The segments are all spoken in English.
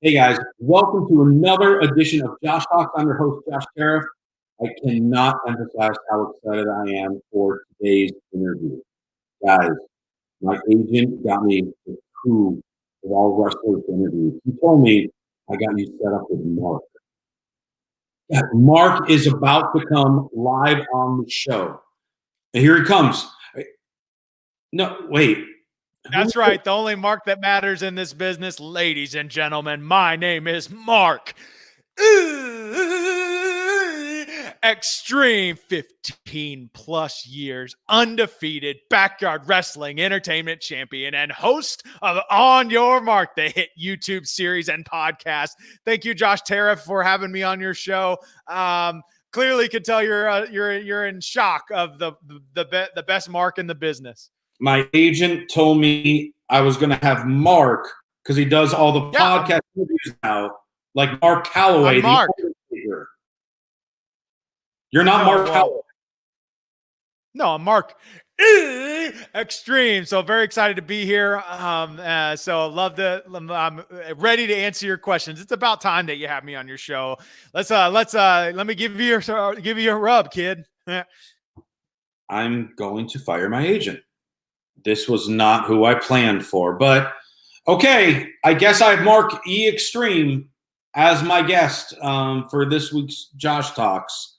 Hey guys, welcome to another edition of Josh Talks. I'm your host, Josh Tariff. I cannot emphasize how excited I am for today's interview. Guys, my agent got me the coup of all wrestlers interviews. He told me I got you set up with Mark. Yeah, Mark is about to come live on the show. And here he comes. No, wait. That's right. The only Mark that matters in this business, ladies and gentlemen. My name is Mark. Extreme 15 plus years, undefeated backyard wrestling entertainment champion and host of On Your Mark, the hit YouTube series and podcast. Thank you, Josh Tariff, for having me on your show. Clearly could tell you're in shock of the best Mark in the business. My agent told me I was going to have Mark because he does all the podcast interviews now, like Mark Calloway. Mark. You're not Mark Calloway. No, I'm Mark Extreme. So very excited to be here. I'm ready to answer your questions. It's about time that you have me on your show. Let me give you a rub, kid. I'm going to fire my agent. This was not who I planned for, but okay. I guess I have Mark E. Extreme as my guest for this week's Josh Talks.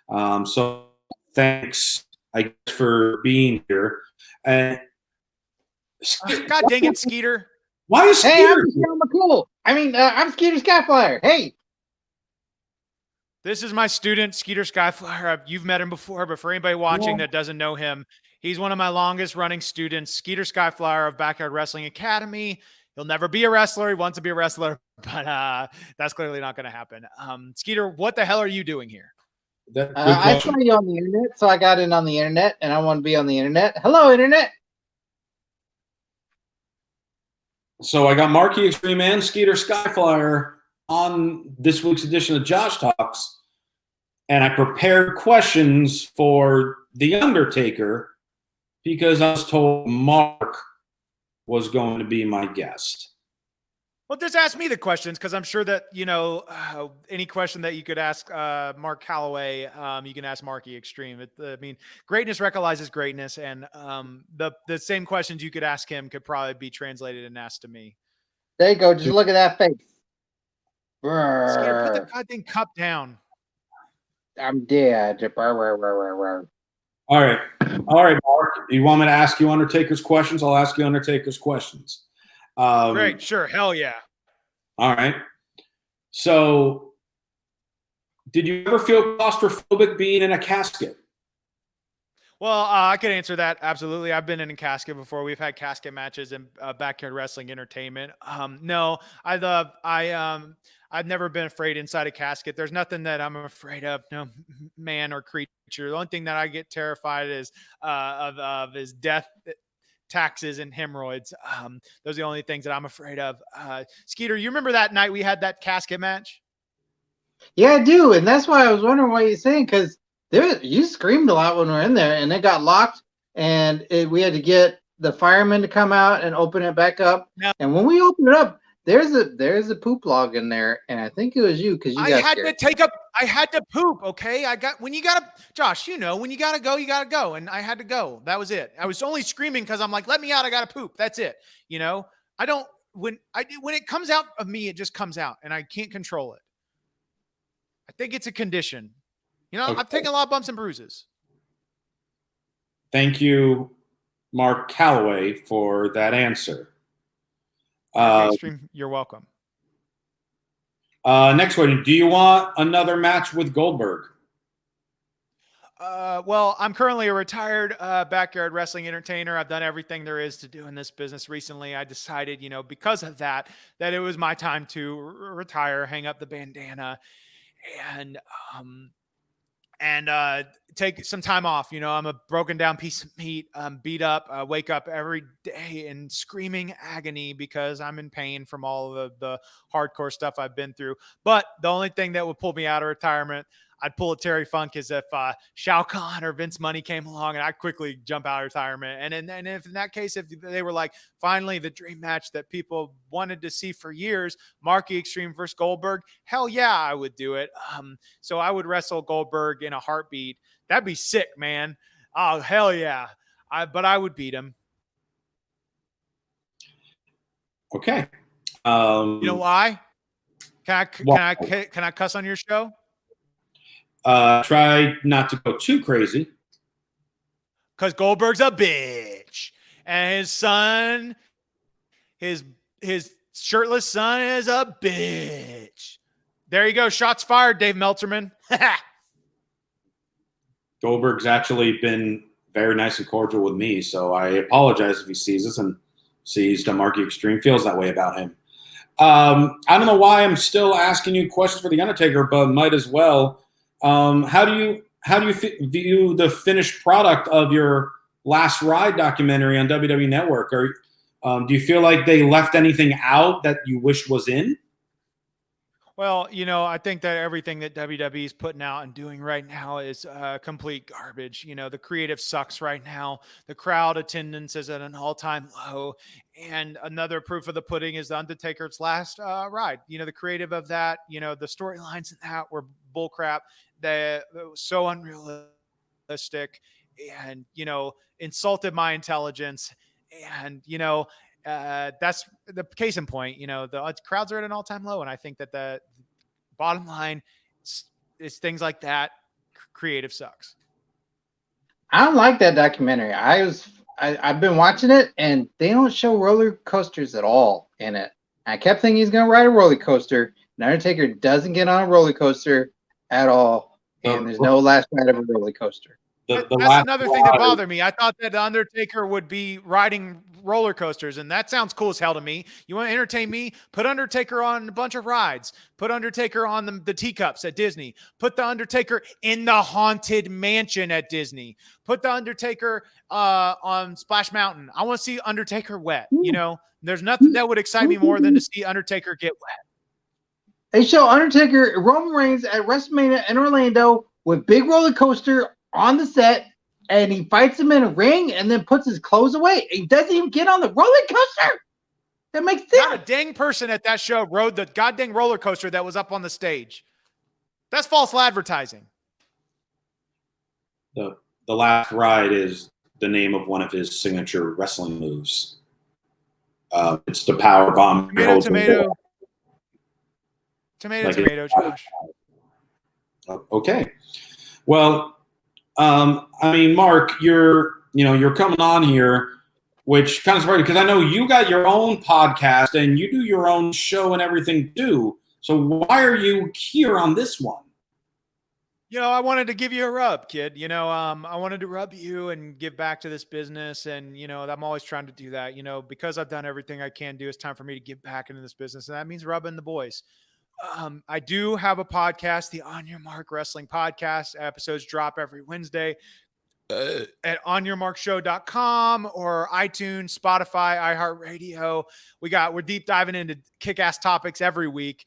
So thanks, I guess, for being here. God dang it, Skeeter! Why is Skeeter? Hey, I'm cool. I'm Skeeter Skyflyer. Hey. This is my student, Skeeter Skyflyer. You've met him before, but for anybody watching that doesn't know him, he's one of my longest running students, Skeeter Skyflyer of Backyard Wrestling Academy. He'll never be a wrestler. He wants to be a wrestler, but that's clearly not going to happen. Skeeter, what the hell are you doing here? I saw you on the internet, so I got in on the internet, and I want to be on the internet. Hello, internet. So I got Marky Extreme and Skeeter Skyflyer on this week's edition of Josh Talks, and I prepared questions for The Undertaker because I was told Mark was going to be my guest. Well, just ask me the questions because I'm sure that, any question that you could ask Mark Calloway, you can ask Marky Extreme. Greatness recognizes greatness, and the same questions you could ask him could probably be translated and asked to me. There you go. Just look at that face. Skeeter, put the goddamn cup down. I'm dead. All right, Mark. You want me to ask you Undertaker's questions? I'll ask you Undertaker's questions. Great, sure, hell yeah. All right. So, did you ever feel claustrophobic being in a casket? Well, I could answer that. Absolutely. I've been in a casket before. We've had casket matches in backyard wrestling entertainment. No, I've never been afraid inside a casket. There's nothing that I'm afraid of, no man or creature. The only thing that I get terrified is of is death, taxes, and hemorrhoids. Those are the only things that I'm afraid of. Skeeter, you remember that night we had that casket match? Yeah, I do, and that's why I was wondering what you're saying, because you screamed a lot when we were in there, and it got locked, and we had to get the firemen to come out and open it back up. Now, and when we opened it up, there's a poop log in there, and I think it was you because I had to poop. Okay, Josh, when you gotta go, you gotta go, and I had to go. That was it. I was only screaming because I'm like, let me out. I gotta poop. That's it. I don't when it comes out of me, it just comes out, and I can't control it. I think it's a condition. Okay. I've taken a lot of bumps and bruises. Thank you, Mark Calloway, for that answer. You're welcome. Next one. Do you want another match with Goldberg? Well, I'm currently a retired backyard wrestling entertainer. I've done everything there is to do in this business recently. I decided, because of that it was my time to retire, hang up the bandana, and take some time off. I'm a broken down piece of meat. I'm beat up. I wake up every day in screaming agony because I'm in pain from all of the hardcore stuff I've been through. But the only thing that would pull me out of retirement, I'd pull a Terry Funk as if Shao Kahn or Vince Money came along, and I'd quickly jump out of retirement. And if in that case, if they were like, finally, the dream match that people wanted to see for years, Marky Extreme versus Goldberg, hell yeah, I would do it. So I would wrestle Goldberg in a heartbeat. That'd be sick, man. Oh, hell yeah. But I would beat him. Okay. You know why? Can I cuss on your show? Try not to go too crazy. Because Goldberg's a bitch, and his son, his shirtless son, is a bitch. There you go. Shots fired, Dave Meltzerman. Goldberg's actually been very nice and cordial with me, so I apologize if he sees this and sees the Marky Extreme feels that way about him. I don't know why I'm still asking you questions for The Undertaker, but might as well. How do you view the finished product of your Last Ride documentary on WWE Network? Or do you feel like they left anything out that you wish was in? Well, I think that everything that WWE is putting out and doing right now is complete garbage. The creative sucks right now. The crowd attendance is at an all-time low. And another proof of the pudding is The Undertaker's Last Ride. The creative of that, the storylines in that were bullcrap. That was so unrealistic and, insulted my intelligence. And, that's the case in point. The crowds are at an all-time low, and I think that the bottom line is things like that. Creative sucks. I don't like that documentary. I've been watching it, and they don't show roller coasters at all in it. I kept thinking he's going to ride a roller coaster. And Undertaker doesn't get on a roller coaster at all, and there's no last ride of a roller coaster. That's another thing that bothered me. I thought that The Undertaker would be riding roller coasters, and that sounds cool as hell to me. You want to entertain me? Put Undertaker on a bunch of rides. Put Undertaker on the teacups at Disney. Put The Undertaker in the Haunted Mansion at Disney. Put The Undertaker on Splash Mountain. I want to see Undertaker wet. There's nothing that would excite me more than to see Undertaker get wet. They show Undertaker, Roman Reigns at WrestleMania in Orlando with big roller coaster on the set, and he fights him in a ring and then puts his clothes away. He doesn't even get on the roller coaster. That makes sense. Not a dang person at that show rode the goddamn roller coaster that was up on the stage. That's false advertising. The Last Ride is the name of one of his signature wrestling moves. It's the power bomb. Tomato, Josh. Okay. Well, Mark, you're coming on here, which kind of surprised because I know you got your own podcast and you do your own show and everything too. So why are you here on this one? I wanted to give you a rub, kid. I wanted to rub you and give back to this business. And, I'm always trying to do that, because I've done everything I can do. It's time for me to give back into this business. And that means rubbing the boys. I do have a podcast, the On Your Mark Wrestling Podcast. Episodes drop every Wednesday at onyourmarkshow.com or iTunes, Spotify, iHeartRadio. We're deep diving into kick-ass topics every week.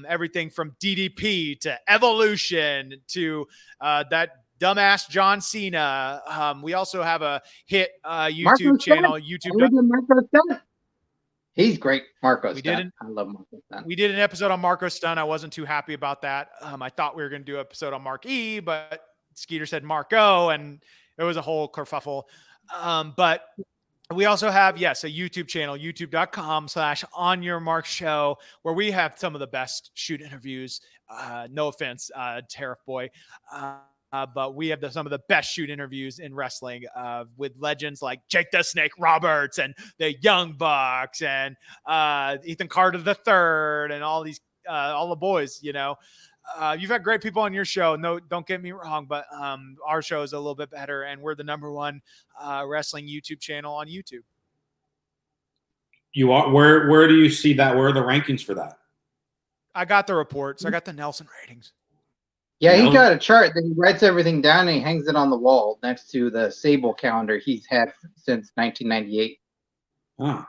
Everything from DDP to Evolution to that dumbass John Cena. We also have a hit YouTube channel. He's great, Marco Stunt. I love Marco Stunt. We did an episode on Marco Stunt. I wasn't too happy about that. I thought we were going to do an episode on Mark E, but Skeeter said Marco, and it was a whole kerfuffle. But we also have, a YouTube channel, youtube.com/onyourmarkshow, where we have some of the best shoot interviews. No offense, Tariff Boy. But we have some of the best shoot interviews in wrestling with legends like Jake the Snake Roberts and the Young Bucks and Ethan Carter III and all the boys, You've had great people on your show. No, don't get me wrong, but our show is a little bit better, and we're the #1 wrestling YouTube channel on YouTube. You are where do you see that? Where are the rankings for that? I got the reports. I got the Nelson ratings. Yeah, he got a chart that he writes everything down and he hangs it on the wall next to the Sable calendar he's had since 1998. Huh.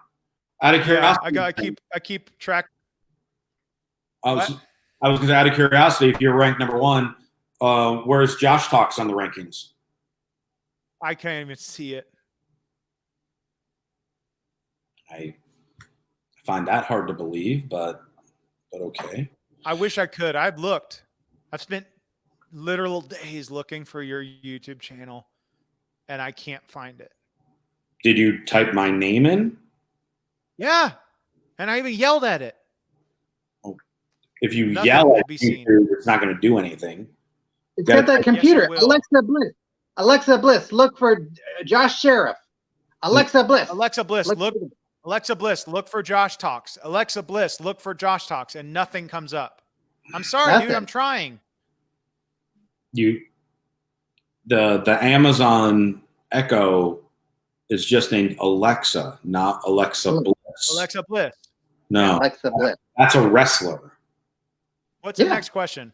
Out of curiosity, I keep track. I was just out of curiosity, if you're ranked #1, Where's Josh Talks on the rankings? I can't even see it. I find that hard to believe, but okay. I wish I could. I've looked. I've spent literal days looking for your YouTube channel, and I can't find it. Did you type my name in? Yeah, and I even yelled at it. If you Nothing yell will at be YouTube, seen. it's not going to do anything. It's got that computer. Yes, it will. Alexa Bliss. Alexa Bliss, look for Josh Sheriff. Alexa Bliss. Alexa Bliss, Look look. for him. Alexa Bliss, look for Josh Talks. Alexa Bliss, look for Josh Talks, and nothing comes up. I'm sorry, dude. Nothing. I'm trying. The Amazon Echo is just named Alexa, not Alexa Bliss. Alexa Bliss. No, Alexa Bliss. that's a wrestler. What's the Yeah. next question?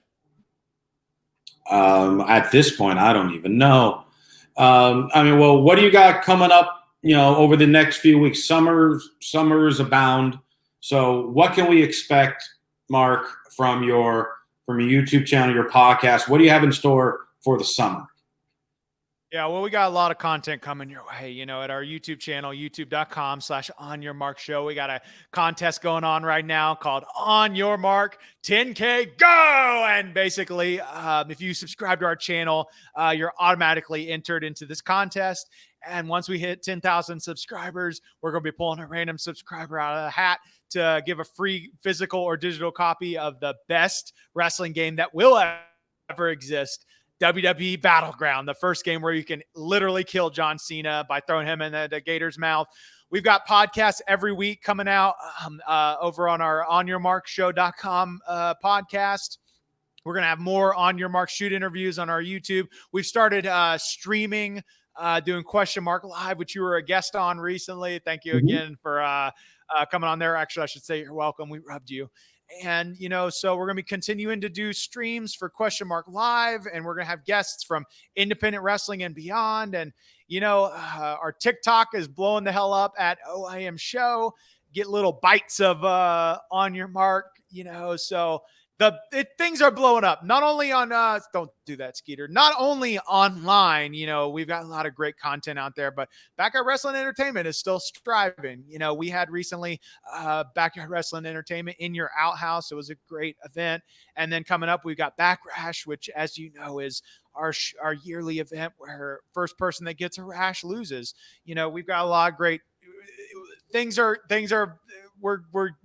At this point, I don't even know. I mean, well, what do you got coming up? Over the next few weeks, summers abound. So, what can we expect, Mark, from your YouTube channel, your podcast? What do you have in store for the summer? Yeah, well, we got a lot of content coming your way, at our YouTube channel, youtube.com/onyourmarkshow. We got a contest going on right now called On Your Mark 10K Go. And basically, if you subscribe to our channel, you're automatically entered into this contest. And once we hit 10,000 subscribers, we're going to be pulling a random subscriber out of the hat to give a free physical or digital copy of the best wrestling game that will ever exist. WWE Battleground, the first game where you can literally kill John Cena by throwing him in the gator's mouth. We've got podcasts every week coming out over on our onyourmarkshow.com podcast. We're going to have more On Your Mark Shoot interviews on our YouTube. We've started streaming, doing Question Mark Live, which you were a guest on recently. Thank you again for coming on there. Actually, I should say you're welcome. We rubbed you. And, so we're going to be continuing to do streams for Question Mark Live, and we're going to have guests from independent wrestling and beyond. And, our TikTok is blowing the hell up at OIM Show. Get little bites of On Your Mark, so things are blowing up, not only on don't do that, Skeeter, not only online. We've got a lot of great content out there, but Backyard Wrestling Entertainment is still striving. We had recently Backyard Wrestling Entertainment in your outhouse. It was a great event. And then coming up, we've got Backrash, which, as you know, is our yearly event where first person that gets a rash loses. We've got a lot of great things we're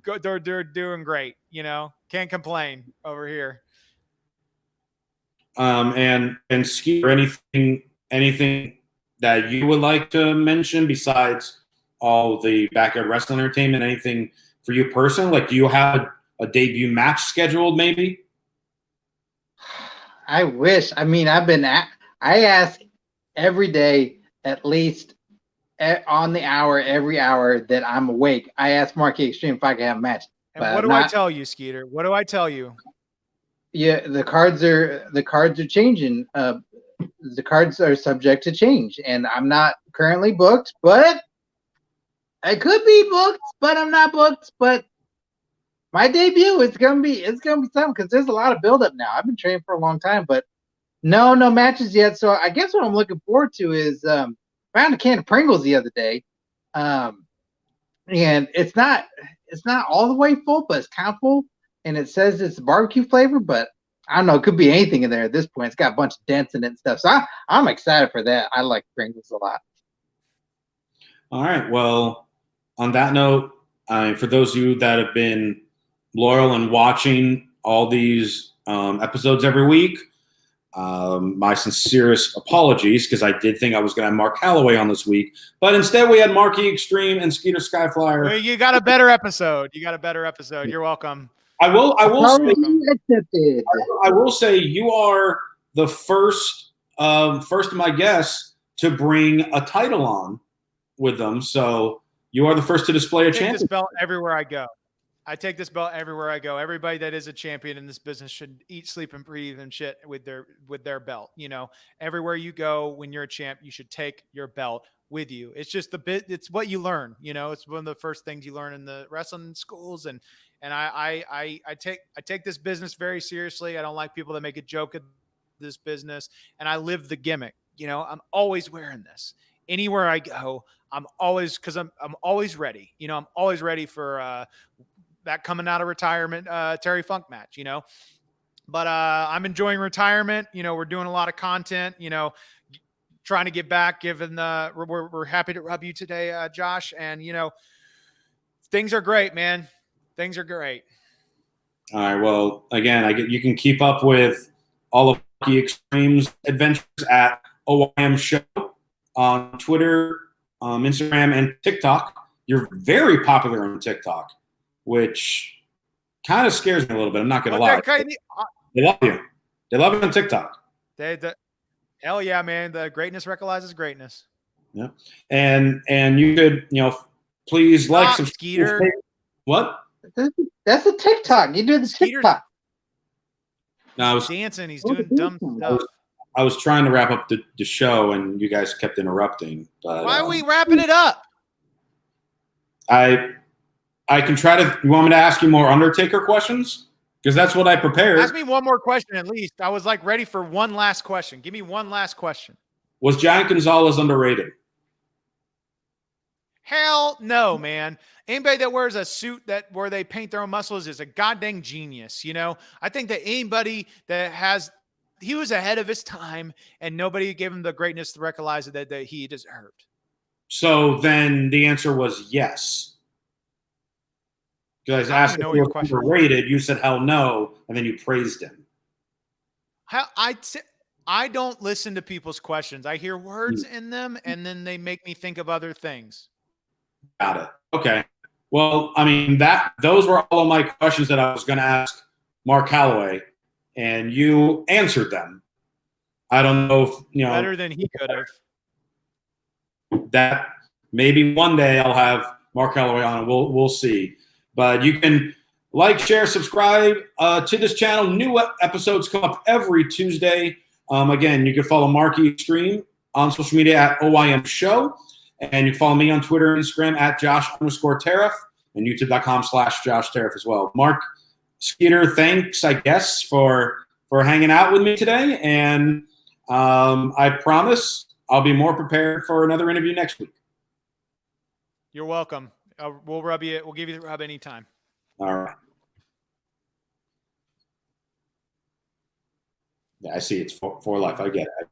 good. They're doing great. Can't complain over here. And Skeeter, anything that you would like to mention besides all the Backyard Wrestling Entertainment? Anything for you personally? Like, do you have a debut match scheduled? Maybe. I wish. I mean, I ask every day, at least on the hour, every hour that I'm awake. I ask Marky Extreme if I can have a match. And what do I tell you, Skeeter? What do I tell you? Yeah, the cards are changing. The cards are subject to change, and I'm not currently booked, but I could be booked, but I'm not booked. But my debut, it's gonna be something, because there's a lot of buildup now. I've been training for a long time, but no matches yet. So I guess what I'm looking forward to is found a can of Pringles the other day, and it's not all the way full, but it's kind of full. And it says it's barbecue flavor, but I don't know. It could be anything in there at this point. It's got a bunch of dents in it and stuff. So I'm excited for that. I like Pringles a lot. All right. Well, on that note, for those of you that have been loyal and watching all these episodes every week, my sincerest apologies, because I did think I was going to have Mark Calloway on this week, but instead we had Marky Extreme and Skeeter Skyflyer. Well, you got a better episode. You're welcome. I will say you are the first of my guests to bring a title on with them. So you are the first to display a champion. This belt everywhere I go. I take this belt everywhere I go. Everybody that is a champion in this business should eat, sleep, and breathe and shit with their belt. Everywhere you go when you're a champ, you should take your belt with you. It's just it's what you learn. It's one of the first things you learn in the wrestling schools. And I take this business very seriously. I don't like people that make a joke of this business and I live the gimmick. You know, I'm always wearing this anywhere I go. I'm always, cause I'm always ready. You know, I'm always ready for, that coming out of retirement, Terry Funk match, you know, but, I'm enjoying retirement. You know, we're doing a lot of content, you know, trying to get back, given the, we're happy to rub you today, Josh. And, you know, things are great, man. Things are great. All right. Well, again, you can keep up with all of the Extremes adventures at OIM Show on Twitter, Instagram, and TikTok. You're very popular on TikTok, which kind of scares me a little bit. I'm not going to lie. They love you. They love it on TikTok. Hell yeah, man. The greatness recognizes greatness. Yeah. And you could, please like, subscribe. Skeeter. What? That's a TikTok. You do the Skeeter's TikTok. No, he's dancing. He's doing dumb stuff. I was trying to wrap up the show, and you guys kept interrupting. But why are we wrapping it up? I can try to. You want me to ask you more Undertaker questions? Because that's what I prepared. Ask me one more question at least. I was like ready for one last question. Give me one last question. Was Giant Gonzalez underrated? Hell no, man. Anybody that wears a suit where they paint their own muscles is a goddamn genius. You know, I think that anybody that he was ahead of his time, and nobody gave him the greatness to recognize that he deserved. So then the answer was yes. Because I asked if he was underrated, you said hell no, and then you praised him. I don't listen to people's questions. I hear words in them, and then they make me think of other things. Got it. Okay. Well, I mean, those were all of my questions that I was going to ask Mark Calloway, and you answered them. I don't know if, better than he could have. That maybe one day I'll have Mark Calloway on. We'll see. But you can like, share, subscribe to this channel. New episodes come up every Tuesday. Again, you can follow Marky Extreme on social media at OIM Show. And you can follow me on Twitter and Instagram at Josh_Tariff and YouTube.com/Josh Tariff as well. Mark, Skeeter, thanks, I guess, for hanging out with me today. And I promise I'll be more prepared for another interview next week. You're welcome. We'll rub you. We'll give you the rub anytime. All right. Yeah, I see. It's for life. I get it.